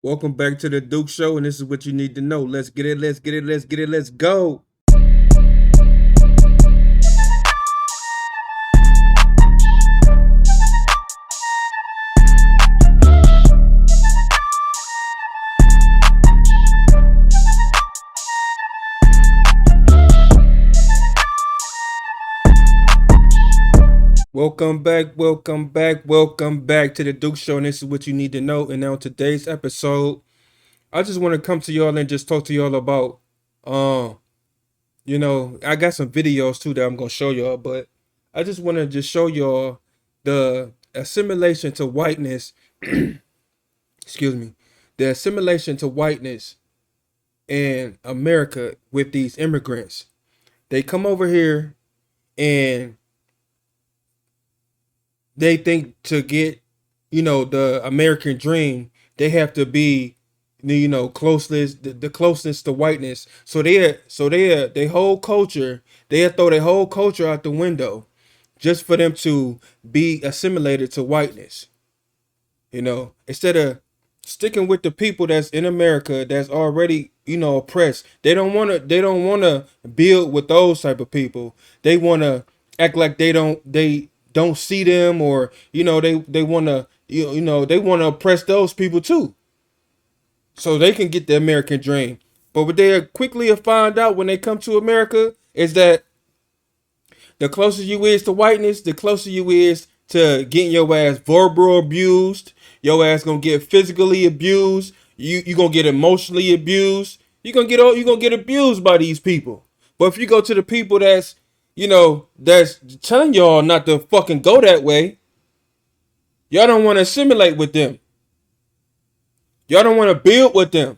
Welcome back to the Duke Show, and this is what you need to know. Let's get it, let's get it, let's get it, let's go. Welcome back, welcome back, welcome back to the Duke Show, and this is what you need to know. And now today's episode, I just want to come to y'all and just talk to y'all about, um, I got some videos too that I'm gonna show y'all, but I just want to just show y'all the assimilation to whiteness. Excuse me, the assimilation to whiteness in America with these immigrants. They come over here and they think to get, the American dream, they have to be, closest, the closest to whiteness. They whole culture, they throw their whole culture out the window just for them to be assimilated to whiteness. Instead of sticking with the people that's in America that's already, oppressed. They don't want to build with those type of people. They want to act like they don't see them, or they want to they want to oppress those people too so they can get the American dream. But what they quickly find out when they come to America is that the closer you is to whiteness, the closer you is to getting your ass verbal abused. Your ass gonna get physically abused. You gonna get emotionally abused. You gonna get abused by these people. But if you go to the people that's telling y'all not to fucking go that way, y'all don't want to assimilate with them. Y'all don't want to build with them.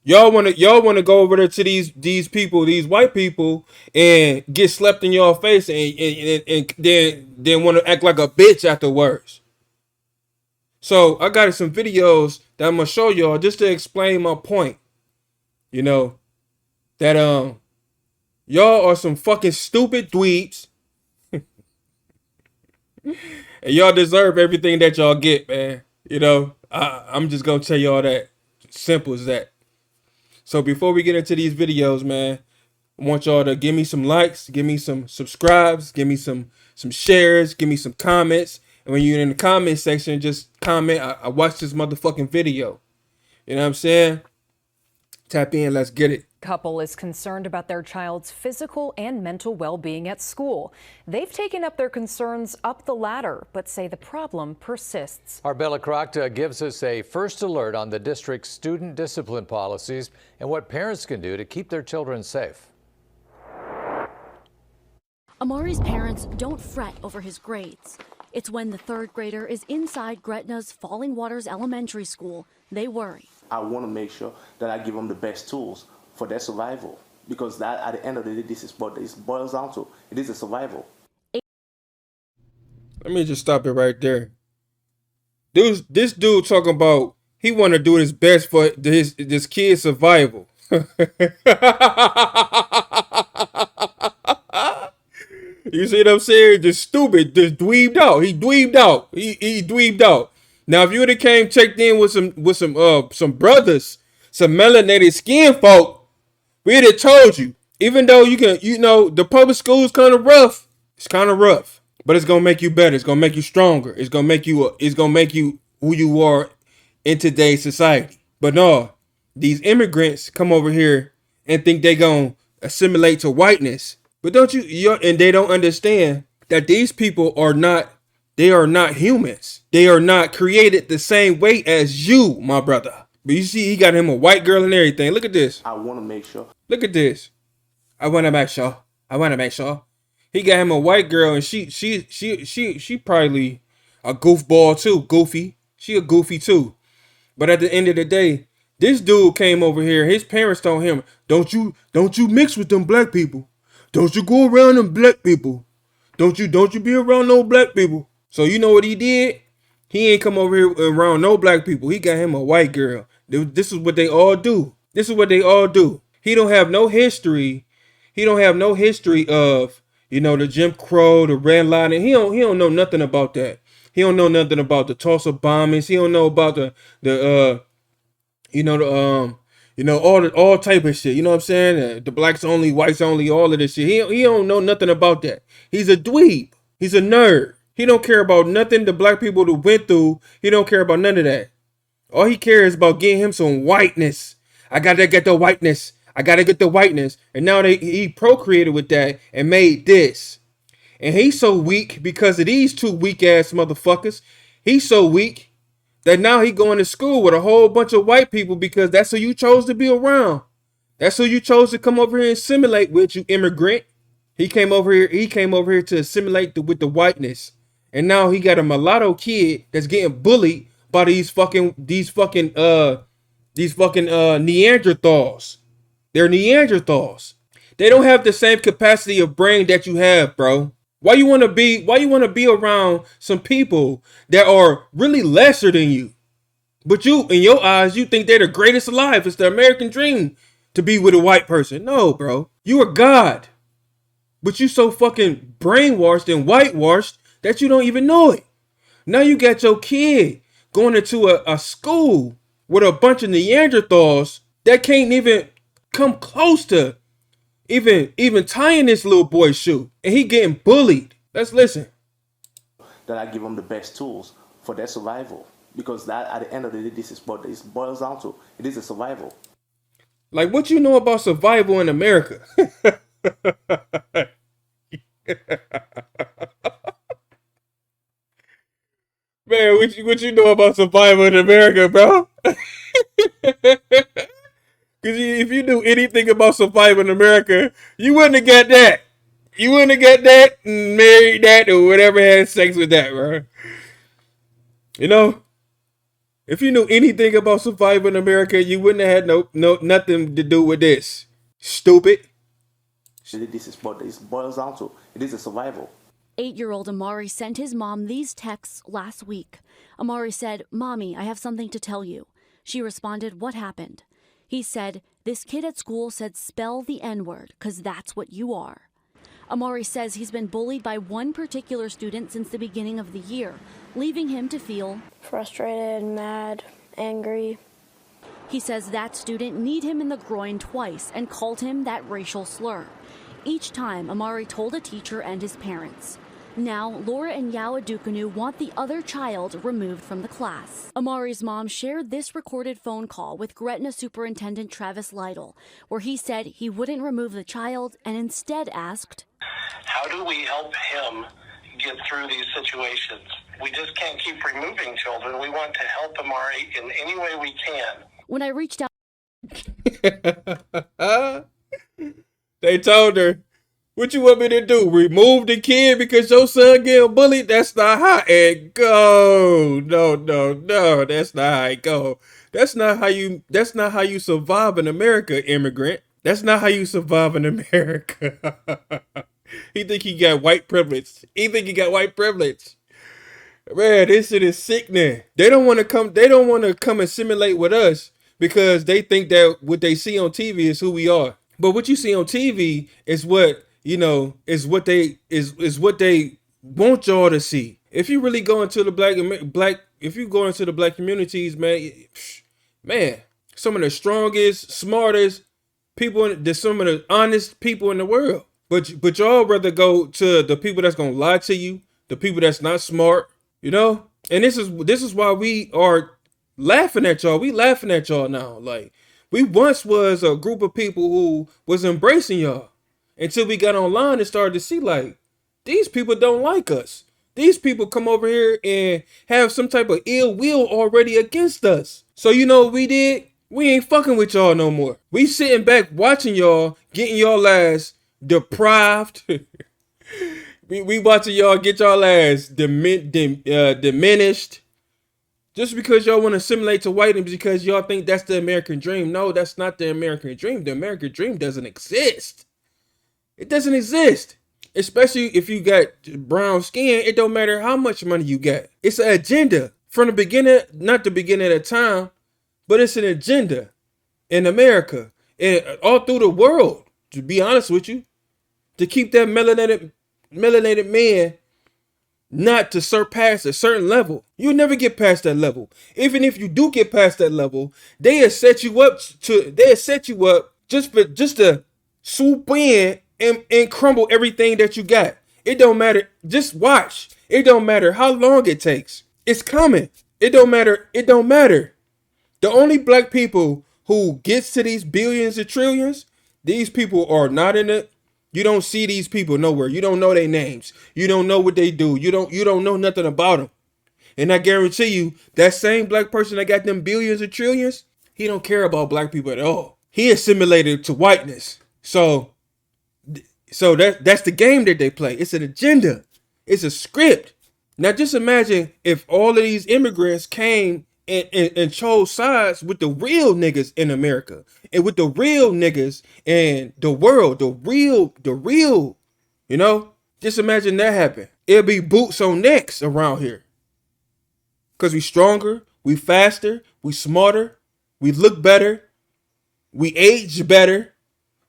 Y'all want to go over there to these people, these white people, and get slapped in your face, and then want to act like a bitch afterwards. So I got some videos that I'm gonna show y'all just to explain my point. You know that y'all are some fucking stupid dweebs, and y'all deserve everything that y'all get, man. I'm just gonna tell y'all that. Simple as that. So before we get into these videos, man, I want y'all to give me some likes, give me some subscribes, give me some shares, give me some comments. And when you're in the comment section, just comment, I watched this motherfucking video. You know what I'm saying? Tap in, let's get it. Couple is concerned about their child's physical and mental well-being at school. They've taken up their concerns up the ladder, but say the problem persists. Arbella Crockta gives us a first alert on the district's student discipline policies and what parents can do to keep their children safe. Amari's parents don't fret over his grades. It's when the third grader is inside Gretna's Falling Waters Elementary School, they worry. I want to make sure that I give them the best tools for their survival, because that, at the end of the day, this is what this boils down to. It is a survival. Let me just stop it right there. This dude talking about he want to do his best for this kid's survival. You see what I'm saying? Just stupid, just dweebed out. He dweebed out. He dweebed out. Now, if you would have came checked in with some brothers, some melanated skin folk, we'd have told you. Even though the public school is kind of rough. It's kind of rough, but it's gonna make you better. It's gonna make you stronger. It's gonna make you who you are in today's society. But no, these immigrants come over here and think they gonna assimilate to whiteness. But and they don't understand that these people are not humans. They are not created the same way as you, my brother. But you see, he got him a white girl and everything. Look at this. I want to make sure. Look at this. I want to make sure. He got him a white girl, and she probably a goofball too. Goofy. She a goofy too. But at the end of the day, this dude came over here. His parents told him, don't you mix with them black people. Don't you go around them black people. Don't you be around no black people. So you know what he did? He ain't come over here around no black people. He got him a white girl. This is what they all do. He don't have no history. He don't have no history of, the Jim Crow, the Red Line. He don't know nothing about that. He don't know nothing about the Tulsa bombings. He don't know about All type of shit. You know what I'm saying? The blacks only, whites only, all of this shit. He don't know nothing about that. He's a dweeb. He's a nerd. He don't care about nothing the black people that went through. He don't care about none of that. All he cares about getting him some whiteness. I gotta get the whiteness. I gotta get the whiteness. And now he procreated with that and made this. And he's so weak because of these two weak ass motherfuckers. He's so weak that now he going to school with a whole bunch of white people because that's who you chose to be around. That's who you chose to come over here and assimilate with, you immigrant. He came over here to assimilate with the whiteness. And now he got a mulatto kid that's getting bullied by these fucking Neanderthals. They're Neanderthals. They don't have the same capacity of brain that you have, bro. Why you want to be around some people that are really lesser than you? But you, in your eyes, you think they're the greatest alive. It's the American dream to be with a white person. No, bro. You are God. But you so fucking brainwashed and whitewashed that you don't even know it. Now you got your kid going into a school with a bunch of Neanderthals that can't even come close to even tying this little boy's shoe. And he getting bullied. Let's listen. That I give them the best tools for their survival. Because that, at the end of the day, this is what it boils down to. It is a survival. Like, what you know about survival in America? Man, what you know about survival in America, bro? Because if you knew anything about survival in America, you wouldn't have got that. You wouldn't have got that and married that or whatever, had sex with that, bro. You know, if you knew anything about survival in America, you wouldn't have had nothing to do with this. Stupid. This is what it boils down to. It is a survival. 8-year-old Amari sent his mom these texts last week. Amari said, "Mommy, I have something to tell you." She responded, "What happened?" He said, "This kid at school said spell the N-word, 'cause that's what you are." Amari says he's been bullied by one particular student since the beginning of the year, leaving him to feel frustrated, mad, angry. He says that student kneed him in the groin twice and called him that racial slur. Each time, Amari told a teacher and his parents. Now, Laura and Yao Adukunu want the other child removed from the class. Amari's mom shared this recorded phone call with Gretna Superintendent Travis Lytle, where he said he wouldn't remove the child and instead asked, "How do we help him get through these situations? We just can't keep removing children. We want to help Amari in any way we can." When I reached out, they told her, "What you want me to do? Remove the kid because your son getting bullied? That's not how it go. No. That's not how it go. That's not how you survive in America, immigrant. That's not how you survive in America." He think he got white privilege. Man, this shit is sickening. They don't want to come assimilate with us because they think that what they see on TV is who we are. But what you see on TV is what, is what they want y'all to see. If you really go into the black communities, man, some of the strongest, smartest people, some of the honest people in the world. But y'all rather go to the people that's gonna lie to you, the people that's not smart, And this is why we are laughing at y'all. We laughing at y'all now. Like, we once was a group of people who was embracing y'all until we got online and started to see, like, these people don't like us. These people come over here and have some type of ill will already against us. So you know what we did? We ain't fucking with y'all no more. We sitting back watching y'all, getting y'all ass deprived. we watching y'all get y'all ass diminished. Just because y'all want to assimilate to white and because y'all think that's the American dream. No, that's not the American dream. The American dream doesn't exist. It doesn't exist. Especially if you got brown skin, it don't matter how much money you got. It's an agenda. From the beginning, not the beginning of time, but it's an agenda in America and all through the world, to be honest with you, to keep that melanated man not to surpass a certain level. You'll never get past that level. Even if you do get past that level, they'll set you up just to swoop in and crumble everything that you got. It don't matter. Just watch. It don't matter how long it takes. It's coming. It don't matter. It don't matter. The only black people who gets to these billions and trillions, these people are not in it. You don't see these people nowhere. You don't know their names. You don't know what they do. You don't know nothing about them. And I guarantee you, that same black person that got them billions and trillions, he don't care about black people at all. He assimilated to whiteness. So that's the game that they play. It's an agenda. It's a script. Now just imagine if all of these immigrants came and chose sides with the real niggas in America and with the real niggas in the world, the real, you know? Just imagine that happen. It'll be boots on necks around here. Because we stronger, we faster, we smarter, we look better, we age better,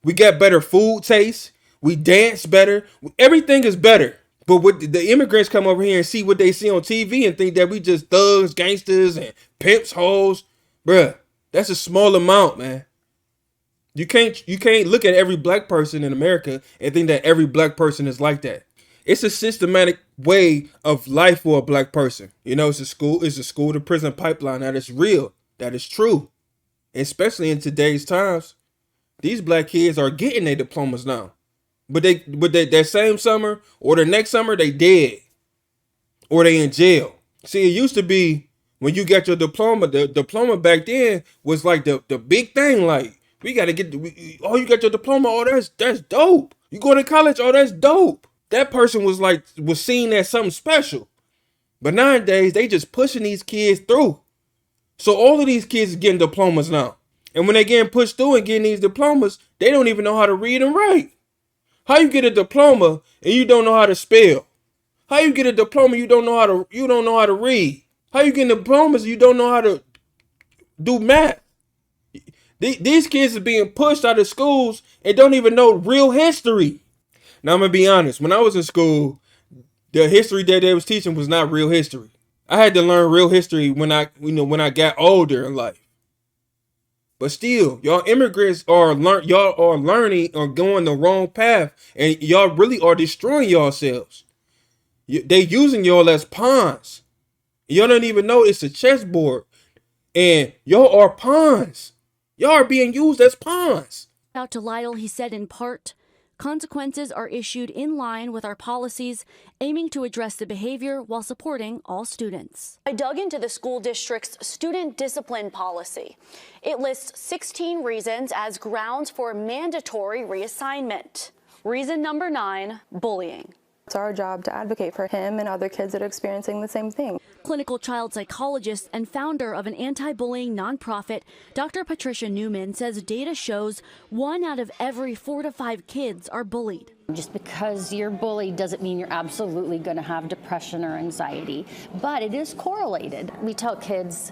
we got better food taste, we dance better, everything is better. But what the immigrants come over here and see what they see on TV and think that we just thugs, gangsters, and pimps, hoes. Bruh, that's a small amount, man. You can't look at every black person in America and think that every black person is like that. It's a systematic way of life for a black person. You know, it's a school to prison pipeline that is real, that is true. Especially in today's times, these black kids are getting their diplomas now. But that same summer or the next summer, they dead. Or they in jail. See, it used to be when you got your diploma, the diploma back then was like the big thing. Like, we got to get, you got your diploma, oh, that's dope. You go to college, oh, that's dope. That person was seen as something special. But nowadays, they just pushing these kids through. So all of these kids are getting diplomas now. And when they getting pushed through and getting these diplomas, they don't even know how to read and write. How you get a diploma and you don't know how to spell? How you get a diploma you don't know how to read? How you get diplomas you don't know how to do math? These kids are being pushed out of schools and don't even know real history. Now I'm gonna be honest. When I was in school, the history that they was teaching was not real history. I had to learn real history when I got older in life. But still, y'all immigrants y'all are learning or going the wrong path, and y'all really are destroying yourselves. They using y'all as pawns. Y'all don't even know it's a chessboard, and y'all are pawns. Y'all are being used as pawns. Out to Lyle, he said in part, consequences are issued in line with our policies, aiming to address the behavior while supporting all students. I dug into the school district's student discipline policy. It lists 16 reasons as grounds for mandatory reassignment. Reason number 9, bullying. It's our job to advocate for him and other kids that are experiencing the same thing. Clinical child psychologist and founder of an anti-bullying nonprofit, Dr. Patricia Newman says data shows 1 out of every 4 to 5 kids are bullied. Just because you're bullied doesn't mean you're absolutely going to have depression or anxiety, but it is correlated. We tell kids,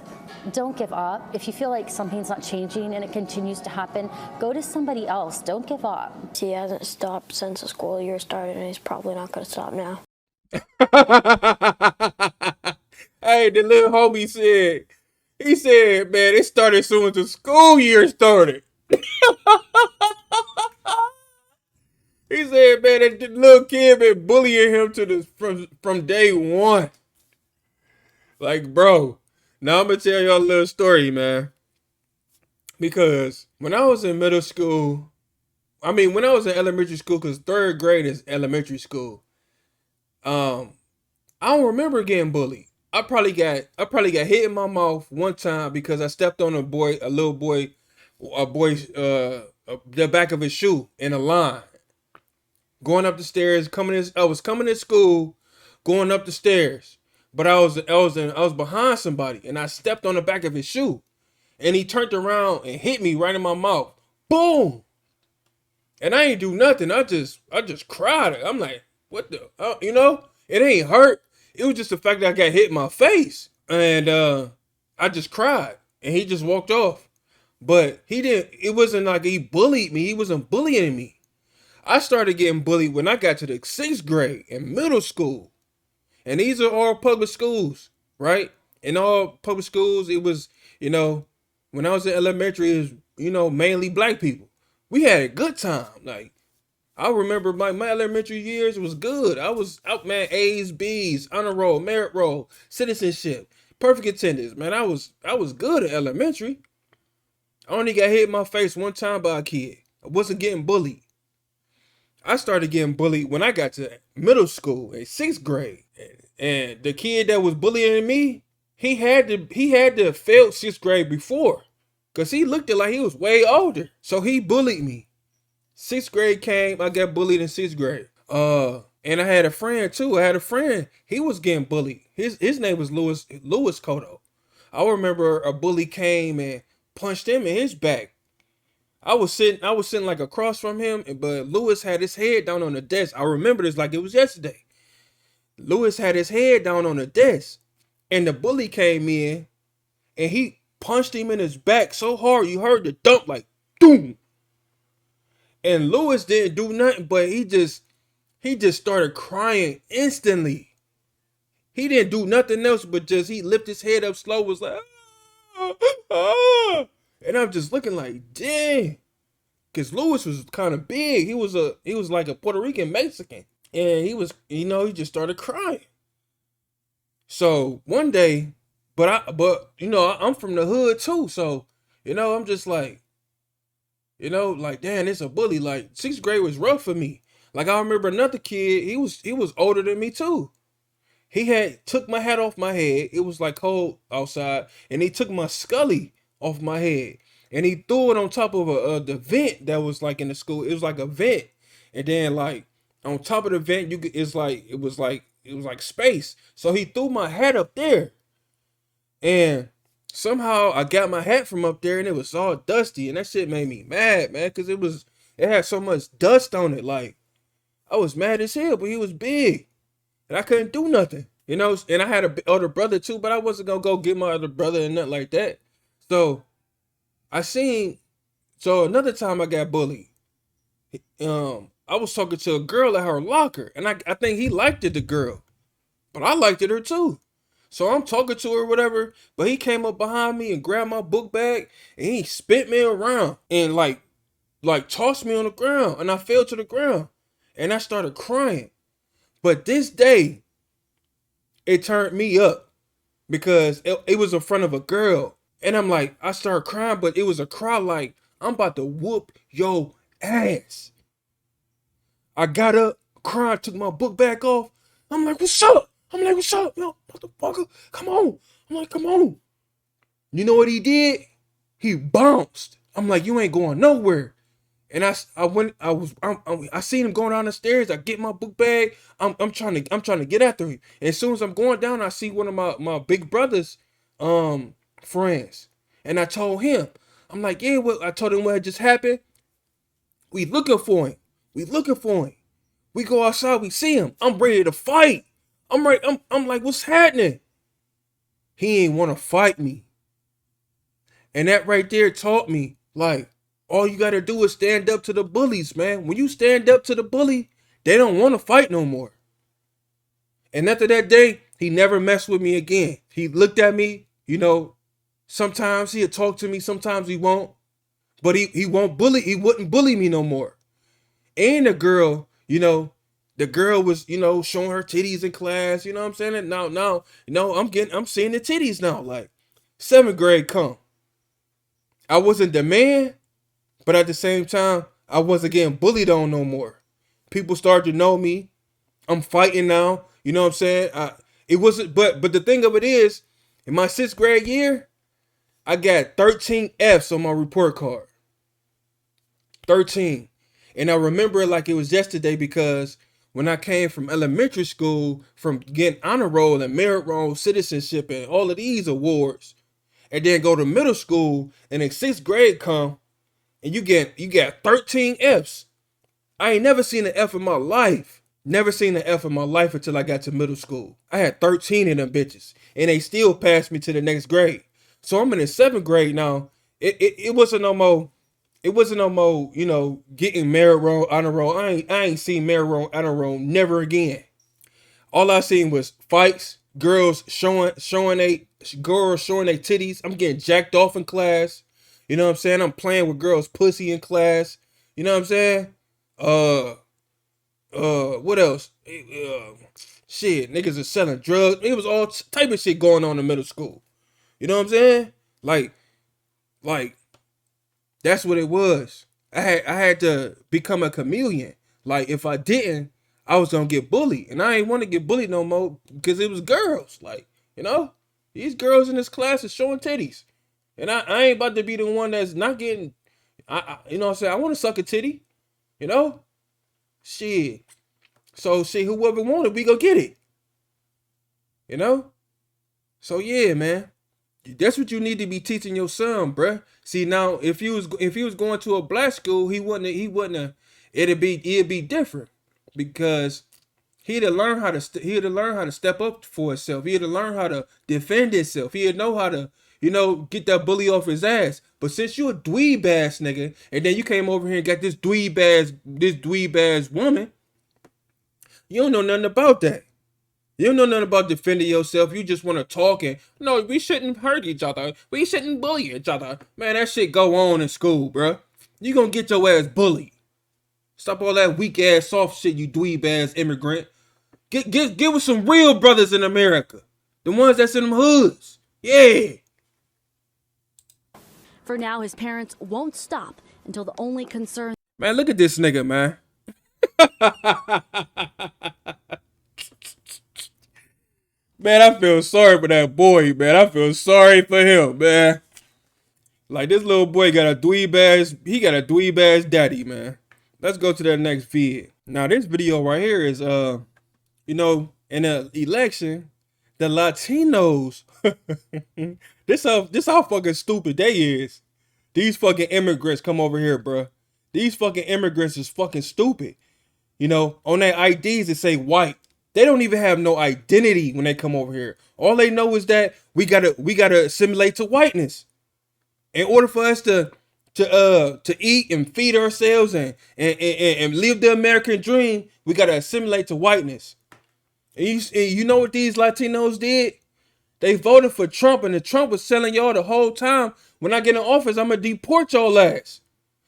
don't give up. If you feel like something's not changing and it continues to happen, go to somebody else. Don't give up. He hasn't stopped since the school year started, and he's probably not going to stop now. Hey, the little homie said, man, it started as soon as the school year started. He said, man, that little kid been bullying him from day one. Like, bro, now I'm going to tell y'all a little story, man. Because when I was in middle school, when I was in elementary school, because 3rd grade is elementary school, I don't remember getting bullied. I probably got hit in my mouth one time because I stepped on the back of his shoe in a line. Going up the stairs, I was coming to school, going up the stairs, but I was behind somebody and I stepped on the back of his shoe, and he turned around and hit me right in my mouth. Boom! And I ain't do nothing. I just cried. I'm like, what the? It ain't hurt. It was just the fact that I got hit in my face, and I just cried, and he just walked off. But he didn't. It wasn't like he bullied me. He wasn't bullying me. I started getting bullied when I got to the 6th grade in middle school. And these are all public schools, right? In all public schools, it was, when I was in elementary, it was, mainly black people. We had a good time. Like, I remember my elementary years was good. I was out, man, A's, B's, honor roll, merit roll, citizenship, perfect attendance. Man, I was good at elementary. I only got hit in my face one time by a kid. I wasn't getting bullied. I started getting bullied when I got to middle school in 6th grade. And the kid that was bullying me, he had to have failed 6th grade before. Cause he looked like he was way older. So he bullied me. 6th grade came, I got bullied in 6th grade. And I had a friend too. He was getting bullied. His name was Louis Goto. I remember a bully came and punched him in his back. I was sitting like across from him, but Louis had his head down on the desk. I remember this like it was yesterday. Louis had his head down on the desk, and the bully came in, and he punched him in his back so hard you heard the thump, like boom. And Louis didn't do nothing, but he just started crying instantly. He didn't do nothing else but just he lifted his head up slow, was like, ah, ah. And I'm just looking like, dang. Cause Louis was kind of big. He was like a Puerto Rican Mexican. And he was, he just started crying. So one day, I'm from the hood too. So, I'm just like, like, damn, it's a bully. Like 6th grade was rough for me. Like I remember another kid, he was older than me too. He had took my hat off my head. It was like cold outside, and he took my scully off my head, and he threw it on top of the vent that was like in the school. It was like a vent, and then like on top of the vent, it was like space. So he threw my hat up there, and somehow I got my hat from up there, and it was all dusty, and that shit made me mad, man, because it had so much dust on it. Like I was mad as hell, but he was big. And I couldn't do nothing, and I had an older brother too, but I wasn't gonna go get my other brother and nothing like that. So so another time I got bullied. I was talking to a girl at her locker, and I think he liked it, the girl, but I liked it her too. So I'm talking to her, whatever, but he came up behind me and grabbed my book bag, and he spit me around and like tossed me on the ground, and I fell to the ground, and I started crying. But this day, it turned me up because it was in front of a girl. And I'm like, I started crying, but it was a cry like, I'm about to whoop your ass. I got up, crying, took my book back off. I'm like, what's up? Yo, motherfucker, come on. I'm like, come on. You know what he did? He bounced. I'm like, you ain't going nowhere. And I seen him going down the stairs. I get my book bag. I'm trying to get after him. And as soon as I'm going down, I see one of my big brother's friends. And I told him, I'm like, yeah, I told him what had just happened. We looking for him. We go outside, we see him. I'm ready to fight. I'm like, what's happening? He ain't want to fight me. And that right there taught me, like, all you got to do is stand up to the bullies, man. When you stand up to the bully, they don't want to fight no more. And after that day, he never messed with me again. He looked at me, sometimes he'll talk to me, sometimes he won't. But he wouldn't bully me no more. And the girl, the girl was, showing her titties in class, you know what I'm saying? And now, I'm seeing the titties now. Like 7th grade come. I wasn't the man, but at the same time, I wasn't getting bullied on no more. People started to know me. I'm fighting now. You know what I'm saying? It wasn't, but the thing of it is, in my 6th grade year, I got 13 F's on my report card. 13. And I remember it like it was yesterday because when I came from elementary school, from getting honor roll and merit roll, citizenship, and all of these awards, and then go to middle school, and in 6th grade come, and you got 13 F's. I ain't never seen an F in my life. Never seen an F in my life until I got to middle school. I had 13 of them bitches, and they still passed me to the next grade. So I'm in the 7th grade now. It wasn't no more. It wasn't no more, getting merit roll, honor roll. I ain't seen merit roll, honor roll never again. All I seen was fights, girls showing they titties. I'm getting jacked off in class. You know what I'm saying? I'm playing with girls' pussy in class. You know what I'm saying? What else? Shit, niggas are selling drugs. It was all type of shit going on in middle school. You know what I'm saying? Like that's what it was. I had to become a chameleon. Like if I didn't, I was gonna get bullied, and I ain't want to get bullied no more because it was girls. Like these girls in this class are showing titties, and I ain't about to be the one that's not getting. You know what I'm saying? I want to suck a titty. You know, shit. So shit, whoever wanted, we go get it. You know. So yeah, man. That's what you need to be teaching your son, bruh. See now, if he was going to a black school, he wouldn't. It'd be different because he'd have learned how to step up for himself. He'd have learned how to defend himself. He'd know how to get that bully off his ass. But since you a dweeb ass nigga, and then you came over here and got this dweeb ass woman, you don't know nothing about that. You don't know nothing about defending yourself. You just want to talk and no, we shouldn't hurt each other. We shouldn't bully each other. Man, that shit go on in school, bro. You gonna get your ass bullied. Stop all that weak ass soft shit, you dweeb ass immigrant. Get with some real brothers in America. The ones that's in them hoods. Yeah. For now, his parents won't stop until the only concern. Man, look at this nigga, man. Man, I feel sorry for that boy, man. I feel sorry for him, man. Like, this little boy got a dweeb ass daddy, man. Let's go to that next vid. Now, this video right here is, in the election, the Latinos, this how fucking stupid they is. These fucking immigrants come over here, bro. These fucking immigrants is fucking stupid. On their IDs it say white. They don't even have no identity when they come over here. All they know is that we gotta assimilate to whiteness. In order for us to eat and feed ourselves and live the American dream, we gotta assimilate to whiteness. And you know what these Latinos did? They voted for Trump, and the Trump was telling y'all the whole time, when I get in office, I'm gonna deport y'all ass.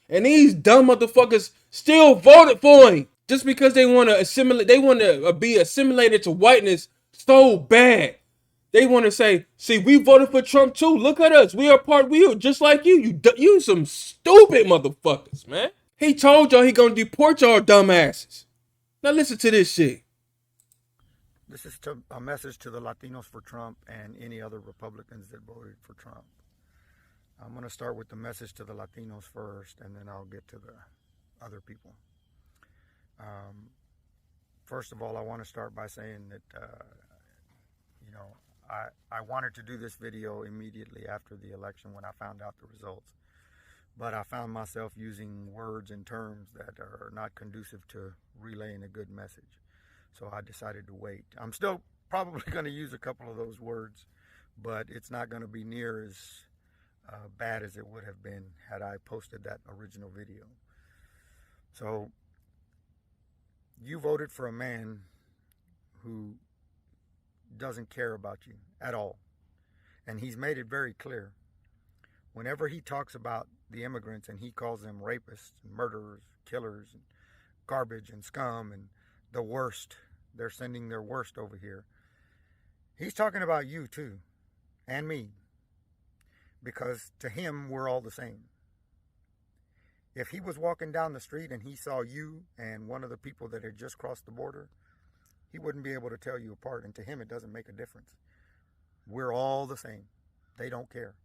And these dumb motherfuckers still voted for him. Just because they want to assimilate, they want to be assimilated to whiteness so bad. They want to say, see, we voted for Trump too. Look at us. We are just like you. You some stupid motherfuckers, man. He told y'all he gonna deport y'all dumbasses. Now listen to this shit. This is a message to the Latinos for Trump and any other Republicans that voted for Trump. I'm going to start with the message to the Latinos first, and then I'll get to the other people. First of all, I want to start by saying that, I wanted to do this video immediately after the election when I found out the results. But I found myself using words and terms that are not conducive to relaying a good message. So I decided to wait. I'm still probably going to use a couple of those words, but it's not going to be near as bad as it would have been had I posted that original video. So you voted for a man who doesn't care about you at all. And he's made it very clear. Whenever he talks about the immigrants and he calls them rapists, and murderers, killers, and garbage and scum and the worst, they're sending their worst over here. He's talking about you too, and me. Because to him, we're all the same. If he was walking down the street and he saw you and one of the people that had just crossed the border, he wouldn't be able to tell you apart. And to him, it doesn't make a difference. We're all the same. They don't care.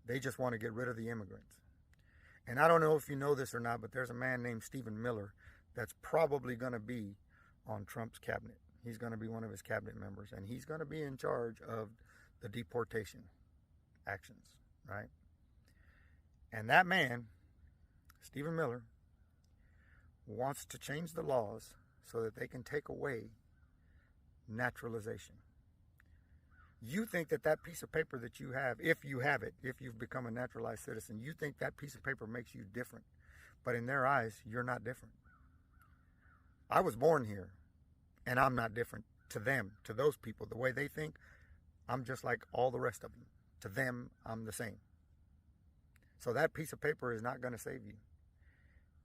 They just want to get rid of the immigrants. And I don't know if you know this or not, but there's a man named Stephen Miller that's probably going to be on Trump's cabinet. He's going to be one of his cabinet members, and he's going to be in charge of the deportation actions, right? And that man, Stephen Miller, wants to change the laws so that they can take away naturalization. You think that piece of paper that you have, if you have it, if you've become a naturalized citizen, you think that piece of paper makes you different. But in their eyes, you're not different. I was born here, and I'm not different to them, to those people, the way they think, I'm just like all the rest of them. To them, I'm the same. So that piece of paper is not going to save you.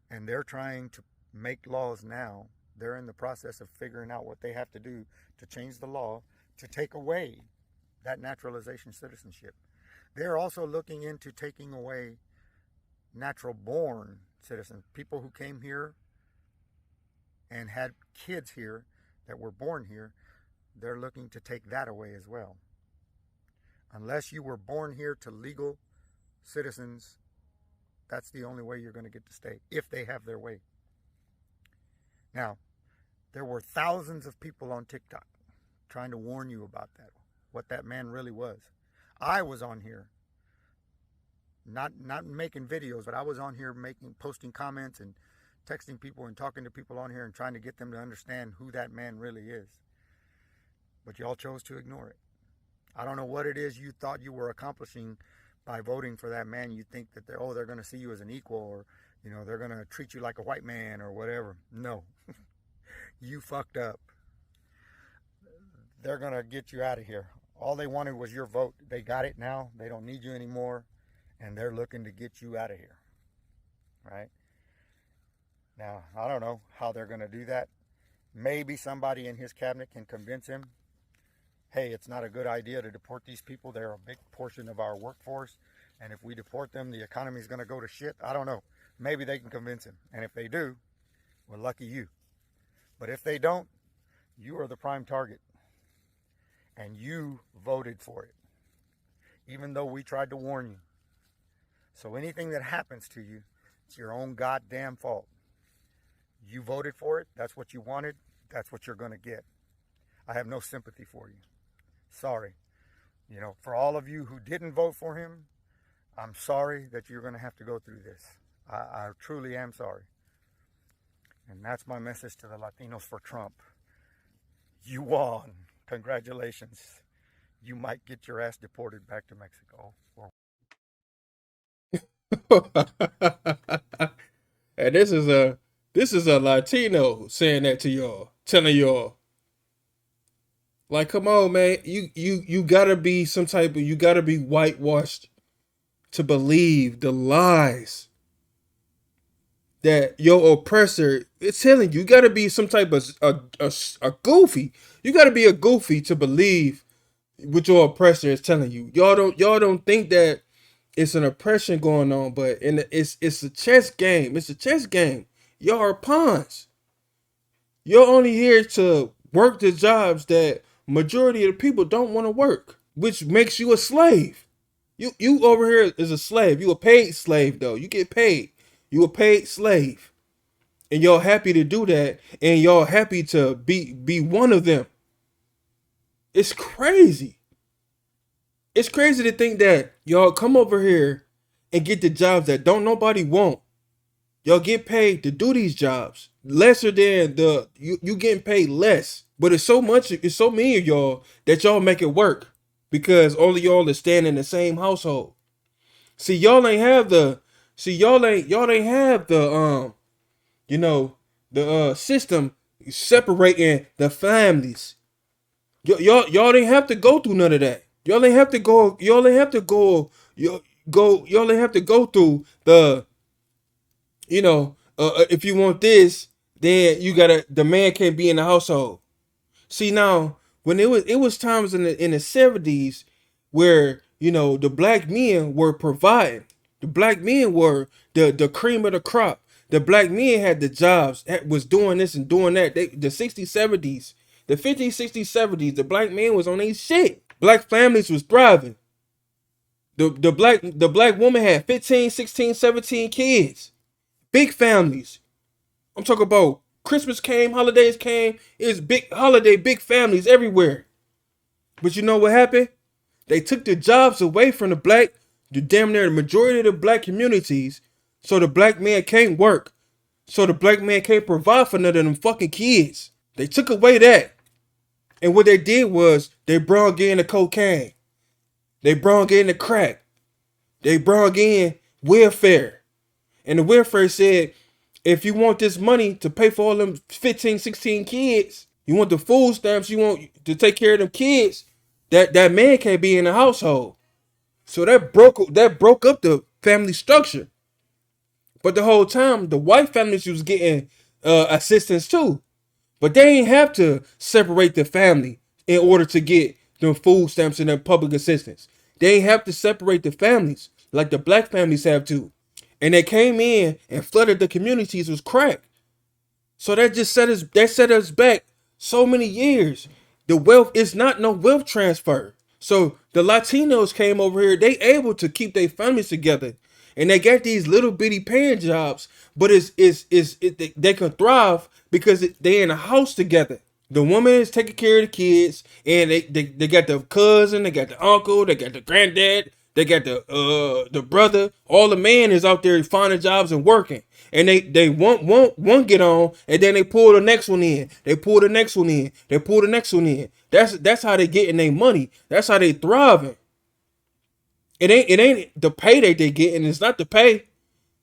And they're trying to make laws now. They're in the process of figuring out what they have to do to change the law to take away that naturalization citizenship. They're also looking into taking away natural born citizens, people who came here and had kids here that were born here. They're looking to take that away as well. Unless you were born here to legal citizens, that's the only way you're going to get to stay, if they have their way. Now, there were thousands of people on TikTok trying to warn you about that, what that man really was. I was on here, not making videos, but I was on here posting comments and texting people and talking to people on here and trying to get them to understand who that man really is. But y'all chose to ignore it. I don't know what it is you thought you were accomplishing by voting for that man. You think that they're going to see you as an equal, or they're going to treat you like a white man or whatever. No. You fucked up. They're going to get you out of here. All they wanted was your vote. They got it now. They don't need you anymore, and they're looking to get you out of here. Right? Now, I don't know how they're going to do that. Maybe somebody in his cabinet can convince him, hey, it's not a good idea to deport these people. They're a big portion of our workforce, and if we deport them, the economy is going to go to shit. I don't know. Maybe they can convince him, and if they do, well, lucky you. But if they don't, you are the prime target, and you voted for it, even though we tried to warn you. So anything that happens to you, it's your own goddamn fault. You voted for it. That's what you wanted. That's what you're going to get. I have no sympathy for you. Sorry. For all of you who didn't vote for him, I'm sorry that you're going to have to go through this. I truly am sorry. And that's my message to the Latinos for Trump. You won. Congratulations. You might get your ass deported back to Mexico. And this is a Latino saying that to y'all, telling y'all, like, come on, man, you gotta be you gotta be whitewashed to believe the lies that your oppressor is telling you. You gotta be some type of a goofy. You gotta be a goofy to believe what your oppressor is telling you. Y'all don't think that it's an oppression going on, but it's a chess game. It's a chess game. Y'all are pawns. You're only here to work the jobs that majority of the people don't want to work, which makes you a slave. You over here is a slave. You a paid slave, though. You get paid. You a paid slave. And y'all happy to do that, and y'all happy to be one of them. It's crazy. It's crazy to think that y'all come over here and get the jobs that don't nobody want. Y'all get paid to do these jobs lesser than you getting paid less. But it's so many of y'all that y'all make it work because all of y'all are staying in the same household. See, y'all ain't have the system separating the families. Y'all didn't have to go through none of that. Y'all ain't have to go through the, if you want this, then the man can't be in the household. See, now, when it was times in the 70s where, the black men were providing. The black men were the cream of the crop. The black men had the jobs, was doing this and doing that. The 60s, 70s, the 50s, 60s, 70s, the black man was on their shit. Black families was thriving. The black woman had 15, 16, 17 kids. Big families. I'm talking about Christmas came, holidays came. It was big families everywhere. But you know what happened? They took the jobs away from the damn near the majority of the black communities, so the black man can't work. So the black man can't provide for none of them fucking kids. They took away that. And what they did was they brought in the cocaine. They brought in the crack. They brought in welfare. And the welfare said, if you want this money to pay for all them 15, 16 kids, You want the food stamps. You want to take care of them kids. That man can't be in the household. So that broke up the family structure. But the whole time, the white families was getting assistance too. But they ain't have to separate the family in order to get them food stamps and their public assistance. They ain't have to separate the families like the black families have to. And they came in and flooded the communities with crack. So that just set us back so many years. The wealth is not no wealth transfer. So the Latinos came over here, they able to keep their families together. And they got these little bitty paying jobs, but they can thrive because they in a house together. The woman is taking care of the kids, and they got the cousin, they got the uncle, they got the granddad, they got the brother. All the man is out there finding jobs and working. And they won't get on, and then they pull the next one in. They pull the next one in. They pull the next one in. That's how they getting their money. That's how they thriving. It ain't the pay that they getting. It's not the pay.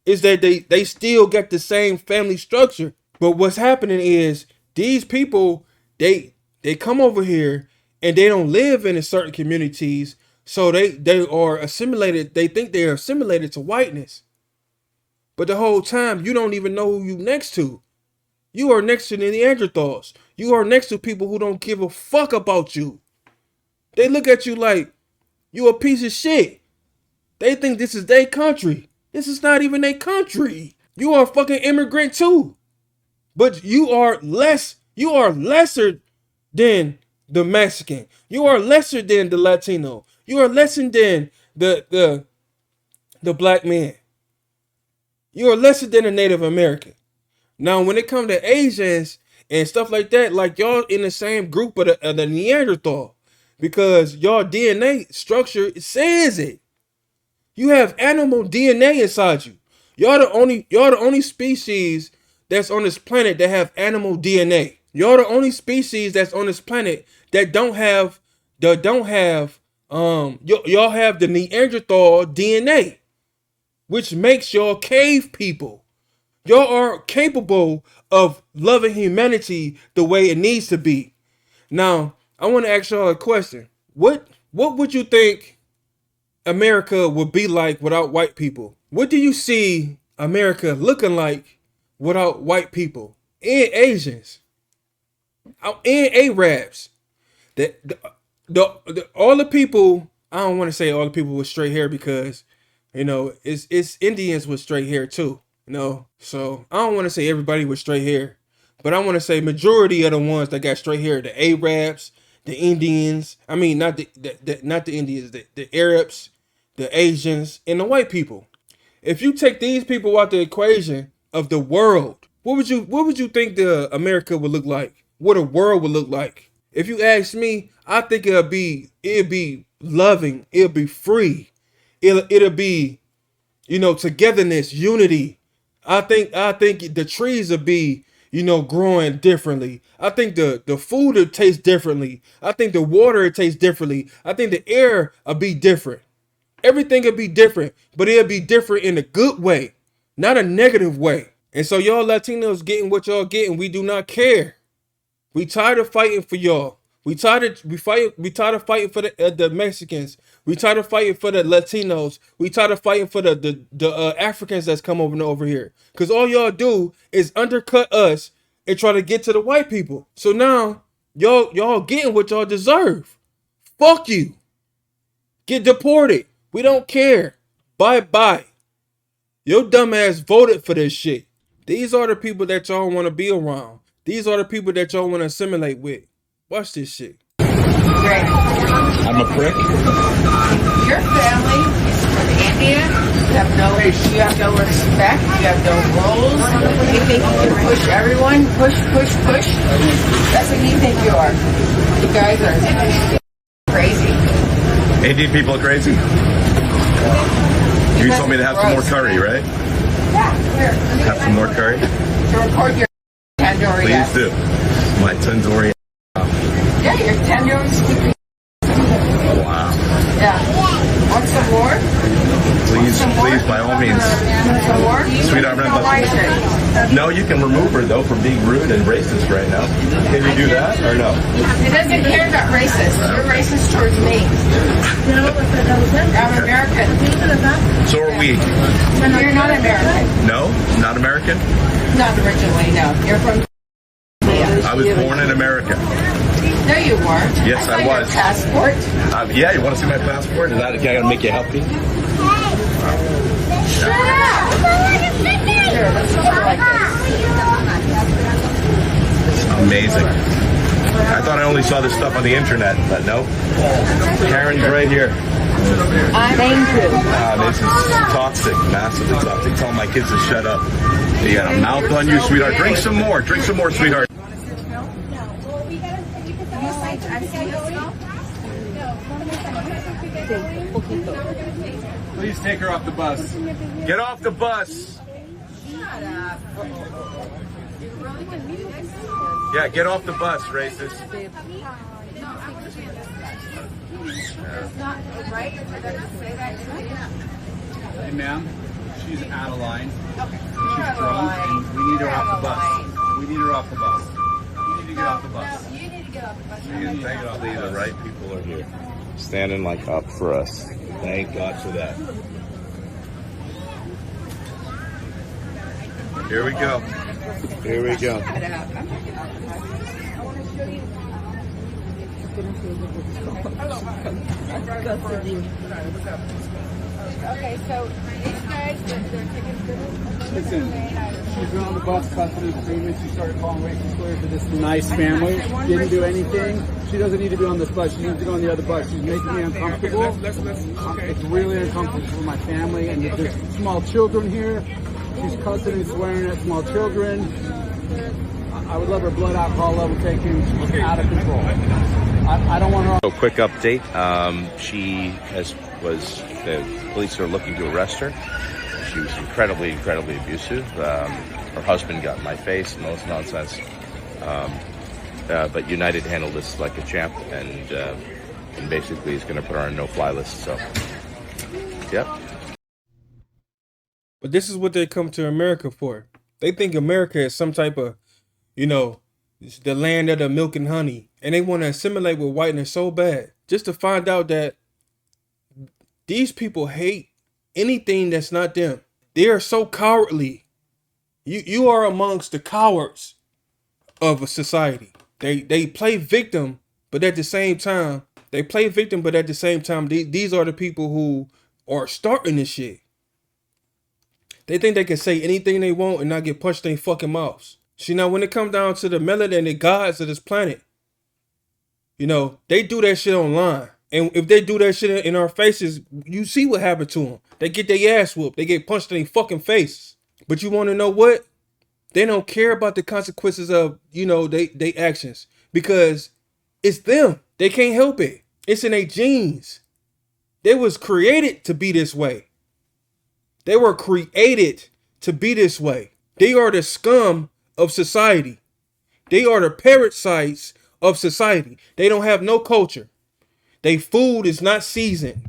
It's that they still got the same family structure. But what's happening is these people, they come over here and they don't live in certain communities, so they are assimilated. They think they are assimilated to whiteness. But the whole time, you don't even know who you next to. You are next to the Neanderthals. You are next to people who don't give a fuck about you. They look at you like you a piece of shit. They think this is their country. This is not even their country. You are a fucking immigrant too. But you are lesser than the Mexican. You are lesser than the Latino. You are lesser than the black man. You are lesser than a Native American. Now, when it comes to Asians and stuff like that, like y'all in the same group of the Neanderthal, because y'all DNA structure says it. You have animal DNA inside you. Y'all the only species that's on this planet that have animal DNA. Y'all the only species that's on this planet that y'all have the Neanderthal DNA, which makes y'all cave people. Y'all are capable of loving humanity the way it needs to be. Now, I want to ask y'all a question. What would you think America would be like without white people? What do you see America looking like without white people and Asians and Arabs? All the people, I don't want to say all the people with straight hair because, it's Indians with straight hair too, So I don't want to say everybody with straight hair, but I want to say majority of the ones that got straight hair, the Arabs, the Indians, I mean, not the Indians, the Arabs, the Asians, and the white people. If you take these people out the equation of the world, what would you think the America would look like? What a world would look like? If you ask me, I think it'd be loving, it'll be free, it'll be, togetherness, unity. I think the trees will be, growing differently. I think the food will taste differently. I think the water will taste differently. I think the air will be different. Everything will be different, but it'll be different in a good way, not a negative way. And so y'all Latinos getting what y'all getting, we do not care. We tired of fighting for y'all. We tired of fighting for the Mexicans. We tired of fighting for the Latinos. We tired of fighting for the Africans that's come over here. Cause all y'all do is undercut us and try to get to the white people. So now y'all getting what y'all deserve. Fuck you. Get deported. We don't care. Bye. Your dumb ass voted for this shit. These are the people that y'all want to be around. These are the people that y'all want to assimilate with. Watch this shit. Great. I'm a prick. Your family is from India. You have no respect. You have no rules. You think you can push everyone. Push. That's what you think you are. You guys are crazy. Indian people are crazy. You told me to have some more curry, right? Yeah, here. Have some more curry? To record your tandoori. Please do. My tandoori. Yeah, your tandoori. Oh, wow. Yeah. Want some more? Please, please, by all means. Sweetheart, no, you can remove her, though, for being rude and racist right now. Can you do that, or no? It doesn't care about racist. You're racist towards me. I'm American. So are we. You're not American. No? Not American? Not originally, no. You're from... I was born in America. No, you weren't. Yes, I was. Your passport. Yeah, you want to see my passport? Is that okay? I gotta make you happy? Shut up! Sure, let's go like this. Amazing. I thought I only saw this stuff on the internet, but no. Karen's right here. Thank you. This is toxic, massively toxic. Tell my kids to shut up. You got a mouth on you, sweetheart. Drink some more. Drink some more, sweetheart. Please take her off the bus. Get off the bus. Shut up. Yeah, get off the bus, racist. It's not right for them to say that to me. Hey, ma'am, she's out of line. Okay. She's drunk, and we need her off the bus. We need her off the bus. You need to get off the bus. No, you need to get off the bus. Thankfully, the right people are here, standing like up for us. Thank God for that. Here we go. Here we go. Okay, so these guys, they're taking... Listen, she's been on the bus, cussing and screaming. She started calling racist slurs to this nice family. Didn't do anything. She doesn't need to be on this bus. She needs to go on the other bus. She's making me uncomfortable. Okay. It's really uncomfortable for my family, and there's small children here. She's cussing and swearing at small children. I would love her blood alcohol level taken. She's out of control. I don't want her. So quick update. The police are looking to arrest her. She was incredibly abusive. Her husband got in my face and all this nonsense. But United handled this like a champ, and basically is going to put her on a no-fly list. So, yep. But this is what they come to America for. They think America is some type of, the land of the milk and honey. And they want to assimilate with whiteness so bad. Just to find out that these people hate anything that's not them. They are so cowardly. You are amongst the cowards of a society. They play victim, but at the same time, these are the people who are starting this shit. They think they can say anything they want and not get punched in their fucking mouths. See, now when it comes down to the melanin, the gods of this planet, they do that shit online. And if they do that shit in our faces, you see what happened to them. They get their ass whooped. They get punched in their fucking faces. But you want to know what? They don't care about the consequences of, they actions. Because it's them. They can't help it. It's in their genes. They was created to be this way. They were created to be this way. They are the scum of society. They are the parasites of society. They don't have no culture. Their food is not seasoned.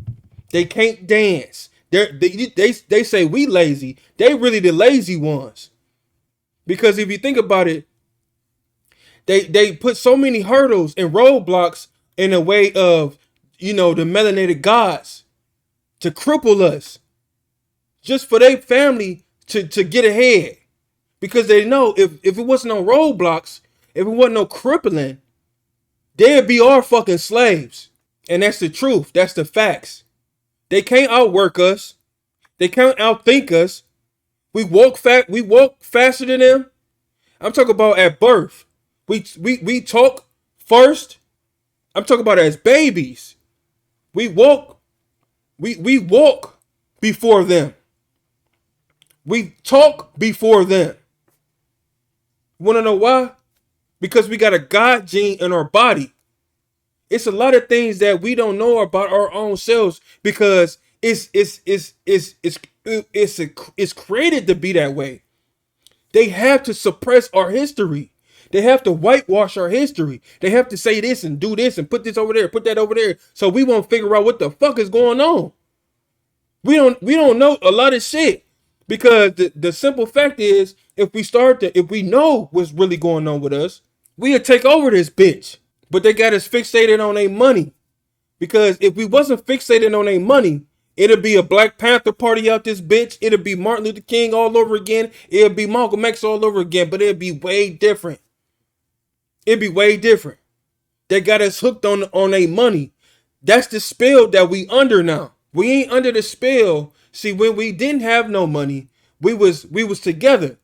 They can't dance. They say we lazy. They really the lazy ones. Because if you think about it, they put so many hurdles and roadblocks in the way of, the melanated gods to cripple us. Just for their family to get ahead. Because they know if it wasn't no roadblocks, if it wasn't no crippling, they'd be our fucking slaves. And that's the truth. That's the facts. They can't outwork us. They can't outthink us. We walk faster than them. I'm talking about at birth. We talk first. I'm talking about as babies. We walk before them. We talk before them. Want to know why? Because we got a God gene in our body. It's a lot of things that we don't know about our own selves because it's created to be that way. They have to suppress our history. They have to whitewash our history. They have to say this and do this and put this over there, put that over there, so we won't figure out what the fuck is going on. We don't know a lot of shit because the simple fact is if we know what's really going on with us, we'll take over this bitch. But they got us fixated on their money. Because if we wasn't fixated on their money, it'll be a Black Panther party out this bitch. It'll be Martin Luther King all over again. It'll be Malcolm X all over again. But it'll be way different. It'll be way different. They got us hooked on their money. That's the spell that we under now. We ain't under the spell. See, when we didn't have no money, we was together.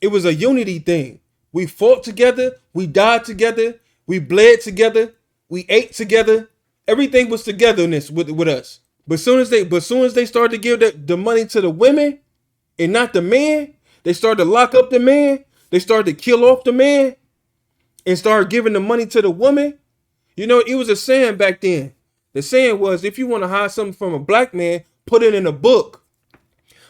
It was a unity thing. We fought together. We died together. We bled together. We ate together. Everything was togetherness with us. But soon as they started to give the money to the women and not the man, they started to lock up the man. They started to kill off the man and started giving the money to the woman. You know, it was a saying back then. The saying was, if you want to hide something from a black man, put it in a book.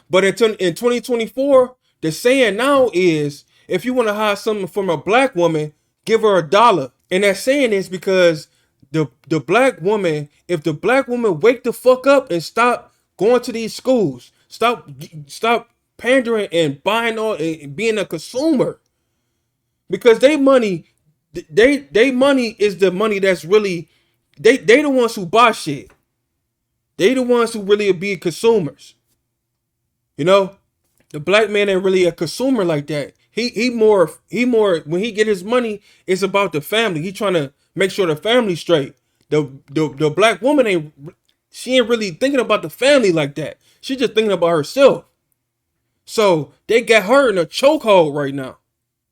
But in 2024, the saying now is, if you want to hide something from a black woman, give her $1. And that saying is because the black woman, if the black woman wake the fuck up and stop going to these schools, stop pandering and buying all and being a consumer, because they money is the money that's really they the ones who buy shit. They the ones who really be consumers. You know, the black man ain't really a consumer like that. He more when he get his money, it's about the family. He trying to make sure the family's straight. The black woman ain't really thinking about the family like that. She just thinking about herself. So they got her in a chokehold right now,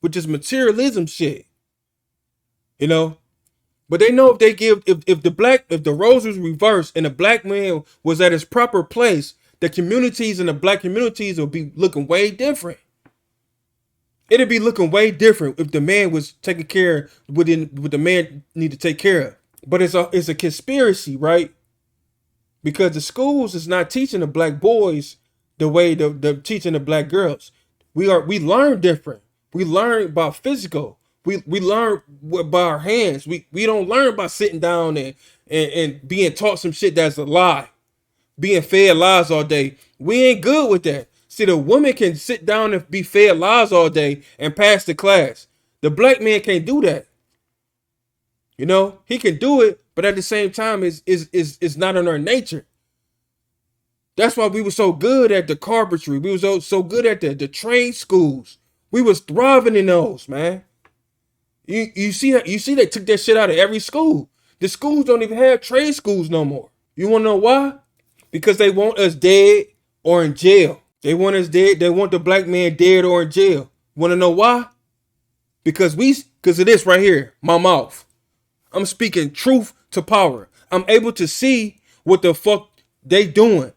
with this materialism shit. You know, but they know if the roles was reversed and the black man was at his proper place, the communities and the black communities will be looking way different. It'd be looking way different if the man was taking care of what the man need to take care of. But it's a conspiracy, right? Because the schools is not teaching the black boys the way they're teaching the black girls. We learn different. We learn about physical. We learn by our hands. We don't learn by sitting down and being taught some shit that's a lie. Being fed lies all day. We ain't good with that. See, the woman can sit down and be fed lies all day and pass the class. The black man can't do that. You know, he can do it, but at the same time, it's not in our nature. That's why we were so good at the carpentry. We was so good at the trade schools. We was thriving in those, man. You see they took that shit out of every school. The schools don't even have trade schools no more. You want to know why? Because they want us dead or in jail. They want us dead. They want the black man dead or in jail. Want to know why? Because of this right here, my mouth. I'm speaking truth to power. I'm able to see what the fuck they doing.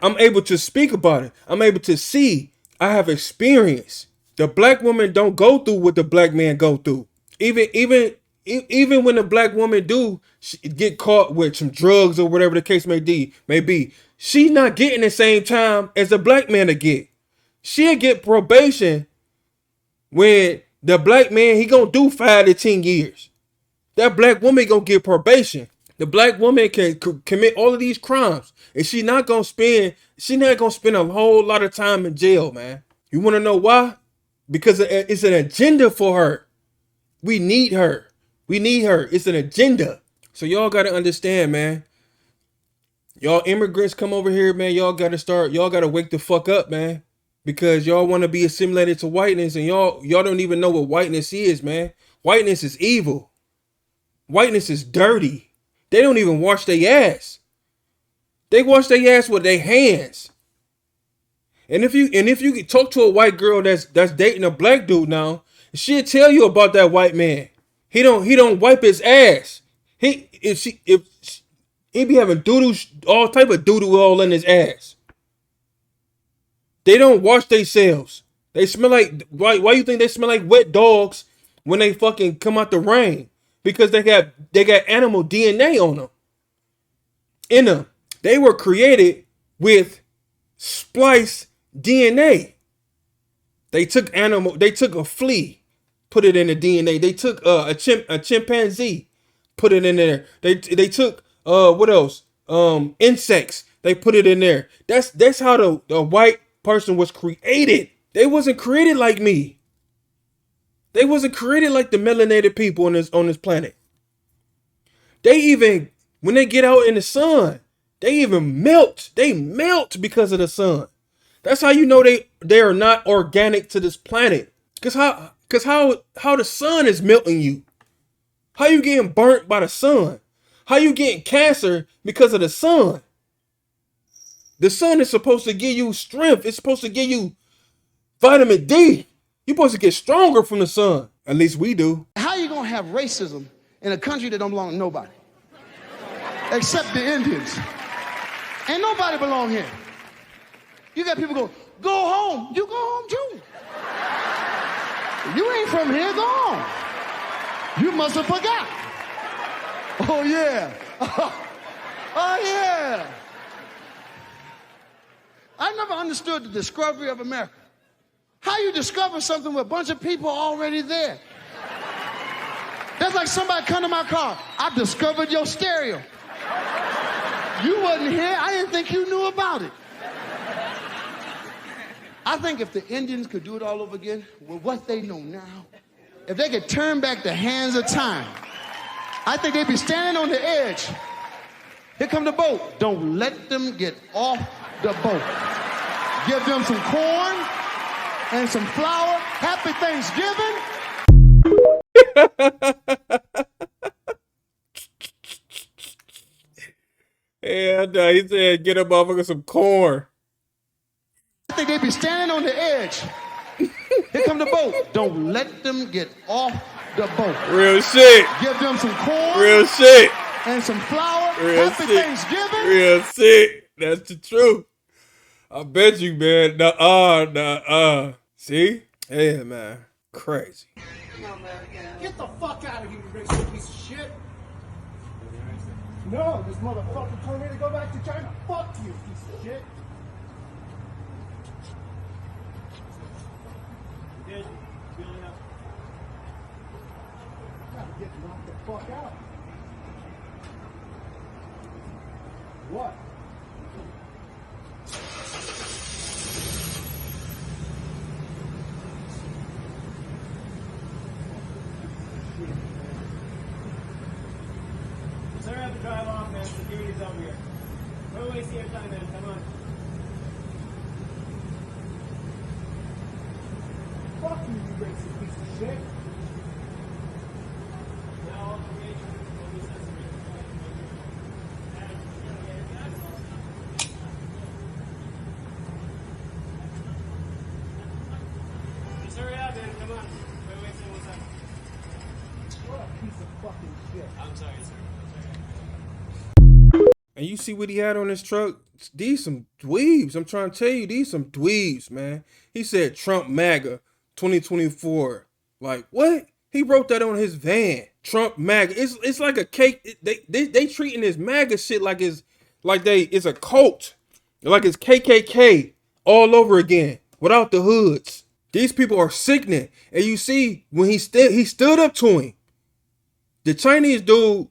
I'm able to speak about it. I'm able to see. I have experience. The black woman don't go through what the black man go through. Even when the black woman do get caught with some drugs or whatever the case may be, she's not getting the same time as the black man to get. She'll get probation when the black man, he gonna do 5 to 10 years. That black woman gonna get probation. The black woman can commit all of these crimes, and she's not gonna spend a whole lot of time in jail, man. You want to know why? Because it's an agenda for her. We need her. It's an agenda. So y'all gotta understand, man. Y'all immigrants come over here, man. Y'all gotta wake the fuck up, man. Because y'all want to be assimilated to whiteness, and y'all don't even know what whiteness is, man. Whiteness is evil. Whiteness is dirty. They don't even wash their ass. They wash their ass with their hands. And if you talk to a white girl that's dating a black dude now, she'll tell you about that white man. He don't wipe his ass. He be having all type of doodoo all in his ass. They don't wash themselves. They smell like why you think they smell like wet dogs when they fucking come out the rain? Because they got animal DNA on them. In them. They were created with spliced DNA. They took a flea, put it in the DNA. They took a chimpanzee, put it in there. They took what else? Insects. They put it in there. That's how the white person was created. They wasn't created like me. They wasn't created like the melanated people on this planet. They even, when they get out in the sun, they even melt. They melt because of the sun. That's how you know they are not organic to this planet. Cause how the sun is melting you. How you getting burnt by the sun? How you getting cancer because of the sun? The sun is supposed to give you strength. It's supposed to give you vitamin D. You're supposed to get stronger from the sun. At least we do. How you gonna have racism in a country that don't belong to nobody? Except the Indians. Ain't nobody belong here. You got people go home. You go home too. You ain't from here, go home. You must have forgot. Oh yeah. Oh yeah. I never understood the discovery of America. How you discover something with a bunch of people already there? That's like somebody come to my car. I discovered your stereo. You wasn't here. I didn't think you knew about it. I think if the Indians could do it all over again with what they know now, if they could turn back the hands of time, I think they'd be standing on the edge. Here come the boat. Don't let them get off the boat. Give them some corn and some flour. Happy Thanksgiving. Yeah, no, he said get a motherfucker some corn. I think they'd be standing on the edge. Here come the boat. Don't let them get off the boat. Real shit. Give them some corn. Real shit. And some flour. Real Happy shit. Thanksgiving. Real shit. That's the truth. I bet you, man. Nuh-uh. See? Yeah, man. Crazy. Get the fuck out of here, you racist piece of shit. No, this motherfucker told me to go back to China. Fuck you, piece of shit. Gotta get knocked the fuck out. What? Sorry, I have to drive off, man. Security's over here. Don't waste your time, man. Come on. Fuck you, you racist piece of shit. Now, information will be censored. Just hurry up, man. Come on. Wait, one second. What a piece of fucking shit. I'm sorry, sir. And you see what he had on his truck? These some dweebs. I'm trying to tell you, these some dweebs, man. He said Trump MAGA 2024. Like, what? He wrote that on his van. Trump MAGA. It's like a cake. They treating this MAGA shit like it's a cult. Like it's KKK all over again without the hoods. These people are sickening. And you see when he stood up to him. The Chinese dude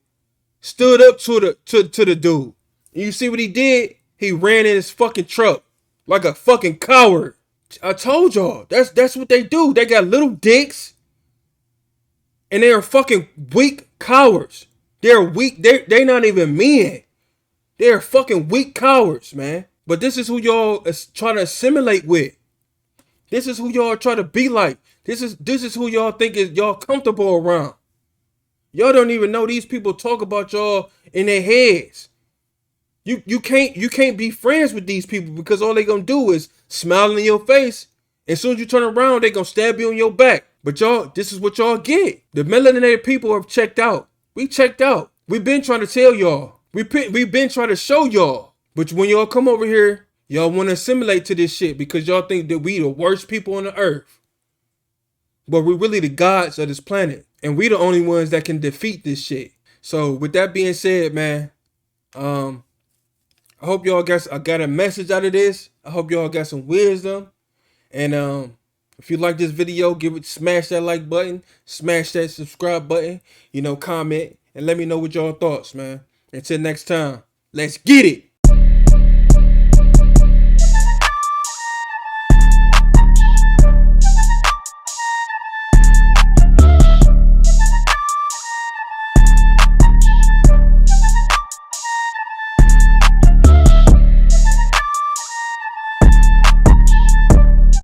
stood up to the dude. And you see what he did? He ran in his fucking truck like a fucking coward. I told y'all, that's what they do. They got little dicks. And they are fucking weak cowards. They're weak. They're not even men. They're fucking weak cowards, man. But this is who y'all is trying to assimilate with. This is who y'all try to be like. This is who y'all think is y'all comfortable around. Y'all don't even know these people talk about y'all in their heads. You can't be friends with these people because all they gonna do is smile in your face. As soon as you turn around, they gonna stab you on your back. But y'all, this is what y'all get. The melanated people have checked out. We checked out. We've been trying to tell y'all. We've been trying to show y'all. But when y'all come over here, y'all want to assimilate to this shit because y'all think that we the worst people on the earth. But we're really the gods of this planet. And we the only ones that can defeat this shit. So with that being said, man, I hope y'all got a message out of this. I hope y'all got some wisdom. And if you like this video, smash that like button, smash that subscribe button, comment, and let me know what y'all thoughts, man. Until next time, let's get it.